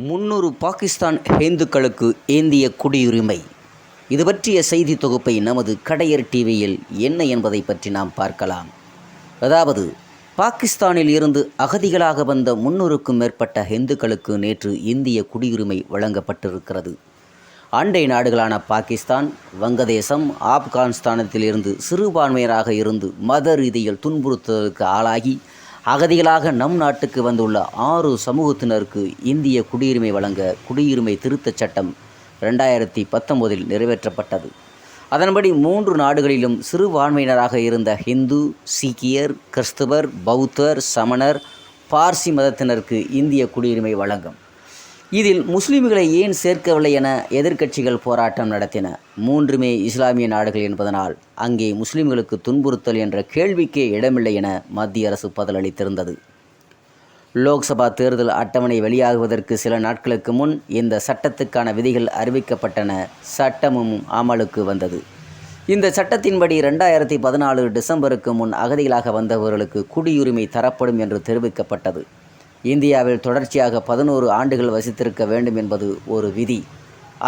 300 பாகிஸ்தான் ஹிந்துக்களுக்கு ஏந்திய குடியுரிமை. இது பற்றிய செய்தி தொகுப்பை நமது கடையர் டிவியில் என்ன என்பதை பற்றி நாம் பார்க்கலாம். அதாவது, பாகிஸ்தானில் இருந்து அகதிகளாக வந்த 300க்கும் மேற்பட்ட ஹிந்துக்களுக்கு நேற்று இந்திய குடியுரிமை வழங்கப்பட்டிருக்கிறது. அண்டை நாடுகளான பாகிஸ்தான், வங்கதேசம், ஆப்கானிஸ்தானத்தில் இருந்து சிறுபான்மையராக இருந்து மத ரீதியில் துன்புறுத்தலுக்கு ஆளாகி அகதிகளாக நம் நாட்டுக்கு வந்துள்ள 6 சமூகத்தினருக்கு இந்திய குடியுரிமை வழங்க குடியுரிமை திருத்தச் சட்டம் 2019 நிறைவேற்றப்பட்டது. அதன்படி 3 நாடுகளிலும் சிறுபான்மையினராக இருந்த ஹிந்து, சீக்கியர், கிறிஸ்தவர், பௌத்தர், சமணர், பார்சி மதத்தினருக்கு இந்திய குடியுரிமை வழங்கும். இதில் முஸ்லிம்களை ஏன் சேர்க்கவில்லை என எதிர்க்கட்சிகள் போராட்டம் நடத்தின. 3மே இஸ்லாமிய நாடுகள் என்பதனால் அங்கே முஸ்லிம்களுக்கு துன்புறுத்தல் என்ற கேள்விக்கே இடமில்லை என மத்திய அரசு பதிலளித்திருந்தது. லோக்சபா தேர்தல் அட்டவணை வெளியாகுவதற்கு சில நாட்களுக்கு முன் இந்த சட்டத்துக்கான விதிகள் அறிவிக்கப்பட்டன. சட்டமும் அமலுக்கு வந்தது. இந்த சட்டத்தின்படி 2014 டிசம்பருக்கு முன் அகதிகளாக வந்தவர்களுக்கு குடியுரிமை தரப்படும் என்று தெரிவிக்கப்பட்டது. இந்தியாவில் தொடர்ச்சியாக 11 ஆண்டுகள் வசித்திருக்க வேண்டும் என்பது ஒரு விதி.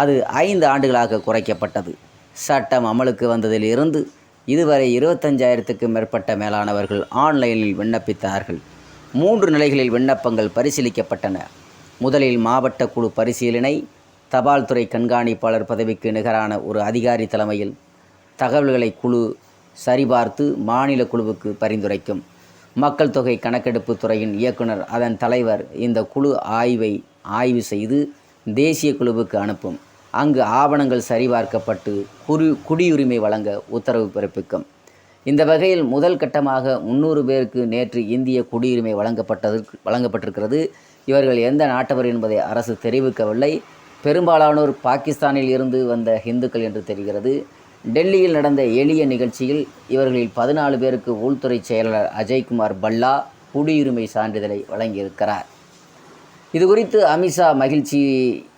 அது 5 ஆண்டுகளாக குறைக்கப்பட்டது. சட்டம் அமலுக்கு வந்ததில் இருந்து இதுவரை 25,000க்கும் மேற்பட்ட மேலானவர்கள் ஆன்லைனில் விண்ணப்பித்தார்கள். 3 நிலைகளில் விண்ணப்பங்கள் பரிசீலிக்கப்பட்டன. முதலில் மாவட்ட குழு பரிசீலனை. தபால் துறை கண்காணிப்பாளர் பதவிக்கு நிகரான ஒரு அதிகாரி தலைமையில் தகவல்களை குழு சரிபார்த்து மாநில குழுவுக்கு பரிந்துரைக்கும். மக்கள் தொகை கணக்கெடுப்பு துறையின் இயக்குனர், அதன் தலைவர் இந்த குழு ஆய்வு செய்து தேசிய குழுவுக்கு அனுப்பும். அங்கு ஆவணங்கள் சரிபார்க்கப்பட்டு குடியுரிமை வழங்க உத்தரவு பிறப்பிக்கும். இந்த வகையில் முதல் கட்டமாக 300 பேருக்கு நேற்று இந்திய குடியுரிமை வழங்கப்பட்டிருக்கிறது. இவர்கள் எந்த நாட்டவர் என்பதை அரசு தெரிவிக்கவில்லை. பெரும்பாலானோர் பாகிஸ்தானில் இருந்து வந்த இந்துக்கள் என்று தெரிகிறது. டெல்லியில் நடந்த எளிய நிகழ்ச்சியில் இவர்களில் 14 பேருக்கு உள்துறை செயலாளர் அஜய்குமார் பல்லா குடியுரிமை சான்றிதழை வழங்கியிருக்கிறார். இது குறித்து அமித்ஷா மகிழ்ச்சி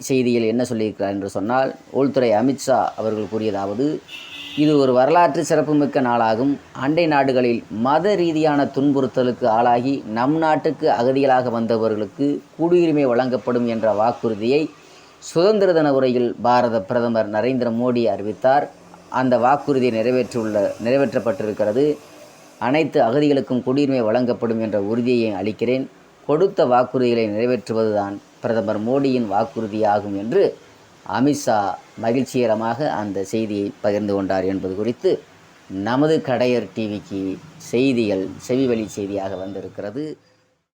செய்தியில் என்ன சொல்லியிருக்கிறார் என்று சொன்னால், உள்துறை அமித்ஷா அவர்கள் கூறியதாவது: இது ஒரு வரலாற்று சிறப்புமிக்க நாளாகும். அண்டை நாடுகளில் மத ரீதியான துன்புறுத்தலுக்கு ஆளாகி நம் நாட்டுக்கு அகதிகளாக வந்தவர்களுக்கு குடியுரிமை வழங்கப்படும் என்ற வாக்குறுதியை சுதந்திர தின உரையில் பாரத பிரதமர் நரேந்திர மோடி அறிவித்தார். அந்த வாக்குறுதி நிறைவேற்றப்பட்டிருக்கிறது. அனைத்து அகதிகளுக்கும் குடியுரிமை வழங்கப்படும் என்ற உறுதியை அளிக்கிறேன். கொடுத்த வாக்குறுதிகளை நிறைவேற்றுவதுதான் பிரதமர் மோடியின் வாக்குறுதியாகும் என்று அமித்ஷா மகிழ்ச்சிகரமாக அந்த செய்தியை பகிர்ந்து கொண்டார் என்பது குறித்து நமது கடையர் டிவிக்கு செய்திகள் செவிவழி செய்தியாக வந்திருக்கிறது.